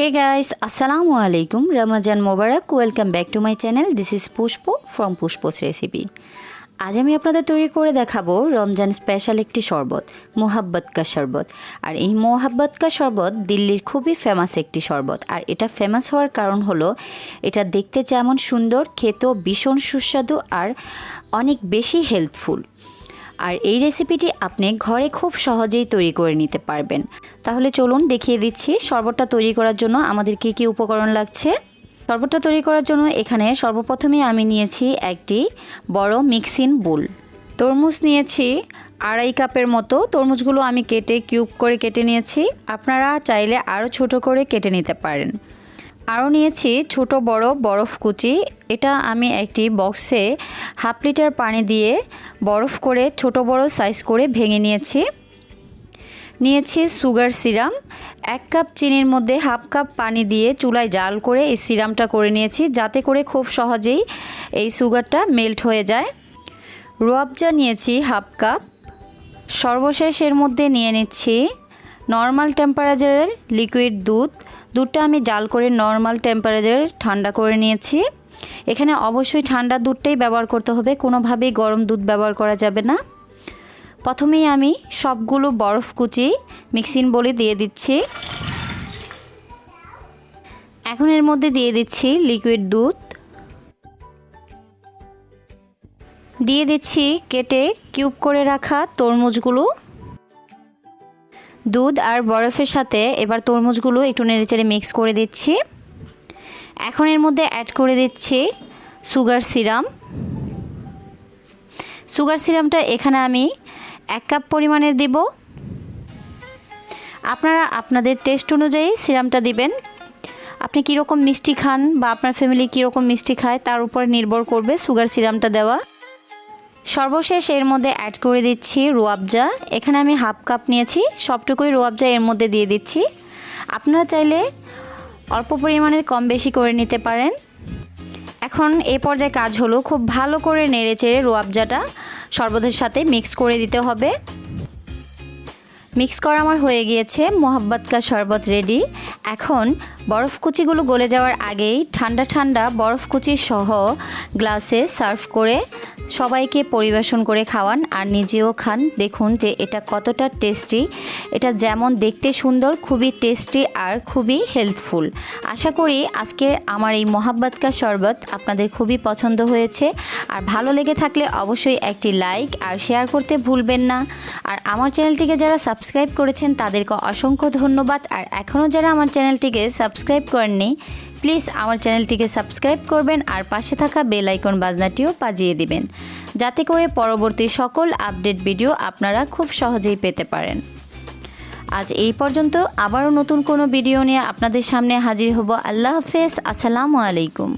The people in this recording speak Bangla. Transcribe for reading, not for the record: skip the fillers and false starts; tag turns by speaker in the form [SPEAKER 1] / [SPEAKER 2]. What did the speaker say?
[SPEAKER 1] Hey guys, Assalamu alaikum. Ramadan Mubarak. Welcome back to my channel. This is Pushpo from Pushpo's Recipe. আজ আমি আপনাদের তৈরি করে দেখাবো রমজান স্পেশাল একটি শরবত, mohabbat-ka-sharbat। আর এই mohabbat-ka-sharbat দিল্লির খুবই ফেমাস একটি শরবত। আর এটা ফেমাস হওয়ার কারণ হলো এটা দেখতে যেমন সুন্দর, খেতেও ভীষণ সুস্বাদু আর অনেক বেশি হেলথফুল। আর এই রেসিপিটি আপনি ঘরে খুব সহজেই তৈরি করে নিতে পারবেন। তাহলে চলুন দেখিয়ে দিচ্ছি শরবতটা তৈরি করার জন্য আমাদের কী কী উপকরণ লাগছে। শরবতটা তৈরি করার জন্য এখানে সর্বপ্রথমে আমি নিয়েছি একটি বড় মিক্সিং বোল। তরমুজ নিয়েছি 2.5 কাপের মতো। তরমুজগুলো আমি কিউব করে কেটে নিয়েছি। আপনারা চাইলে আরও ছোট করে কেটে নিতে পারেন। আরও নিয়েছি ছোট বড় বরফ কুচি। এটা আমি একটি বক্সে 1/2 লিটার পানি দিয়ে বরফ করে ছোট বড় সাইজ করে ভেঙে নিয়েছি। নিয়েছি সুগার সিরাম। 1 কাপ চিনির মধ্যে 1/2 কাপ পানি দিয়ে চুলায় জাল করে এই সিরামটা করে নিয়েছি, যাতে করে খুব সহজেই এই সুগারটা মেল্ট হয়ে যায়। রুয়াবজা নিয়েছি 1/2 কাপ। সর্বশেষ এর মধ্যে নিয়ে নিচ্ছি নর্মাল টেম্পারেচারের লিকুইড দুধ। দুধটা আমি জাল করে নর্মাল টেম্পারেচারে ঠান্ডা করে নিয়েছি। এখানে অবশ্যই ঠান্ডা দুধটাই ব্যবহার করতে হবে, কোনোভাবেই গরম দুধ ব্যবহার করা যাবে না। প্রথমেই আমি সবগুলো বরফ কুচি মিক্সিং বোলে দিয়ে দিচ্ছি। এখন এর মধ্যে দিয়ে দিচ্ছি লিকুইড দুধ, দিয়ে দিচ্ছি কেটে কিউব করে রাখা তরমুজগুলো। দুধ আর বরফের সাথে এবার তরমুজগুলো একটু নেড়েচেড়ে মিক্স করে দিচ্ছি। এখন এর মধ্যে অ্যাড করে দিচ্ছি সুগার সিরাম। সুগার সিরামটা এখানে আমি 1 কাপ পরিমাণের দেব। আপনারা আপনাদের টেস্ট অনুযায়ী সিরামটা দিবেন। আপনি কীরকম মিষ্টি খান বা আপনার ফ্যামিলি কীরকম মিষ্টি খায় তার উপর নির্ভর করবে সুগার সিরামটা দেওয়া। সর্বশেষ এর মধ্যে অ্যাড করে দিচ্ছি রুয়াবজা। এখানে আমি 1/2 কাপ নিয়েছি, সবটুকুই রুয়াবজা এর মধ্যে দিয়ে দিচ্ছি। আপনারা চাইলে অল্প পরিমাণের কম বেশি করে নিতে পারেন। এখন এই পর্যায়ে কাজ হলো খুব ভালো করে নেড়েচেড়ে রুয়াবজাটা শরবতের সাথে মিক্স করে দিতে হবে। মিক্স করা আমার হয়ে গিয়েছে, mohabbat-ka-sharbat রেডি। এখন বরফ কুচিগুলো গলে যাওয়ার আগেই ঠান্ডা ঠান্ডা বরফ কুচি সহ গ্লাসে সার্ভ করে সবাইকে পরিবেশন করে খাওয়ান আর নিজেও খান। দেখুন যে এটা কতটা টেস্টি। এটা যেমন দেখতে সুন্দর, খুবই টেস্টি আর খুবই হেলথফুল। আশা করি আজকের আমার এই mohabbat-ka-sharbat আপনাদের খুবই পছন্দ হয়েছে। আর ভালো লেগে থাকলে অবশ্যই একটি লাইক আর শেয়ার করতে ভুলবেন না। আর আমার চ্যানেলটিকে যারা সাবস্ক্রাইব করেছেন তাদেরকে অসংখ্য ধন্যবাদ। আর এখনও যারা আমার চ্যানেলটিকে সাবস্ক্রাইব করেননি প্লিজ আমার চ্যানেলটিকে সাবস্ক্রাইব করবেন আর পাশে থাকা বেল আইকন বাজনাটিও বাজিয়ে দিবেন, যাতে করে পরবর্তী সকল আপডেট ভিডিও আপনারা খুব সহজেই পেতে পারেন। আজ এই পর্যন্ত, আবারও নতুন কোনো ভিডিও নিয়ে আপনাদের সামনে হাজির হব। আল্লাহ হাফেজ, আসসালামু আলাইকুম।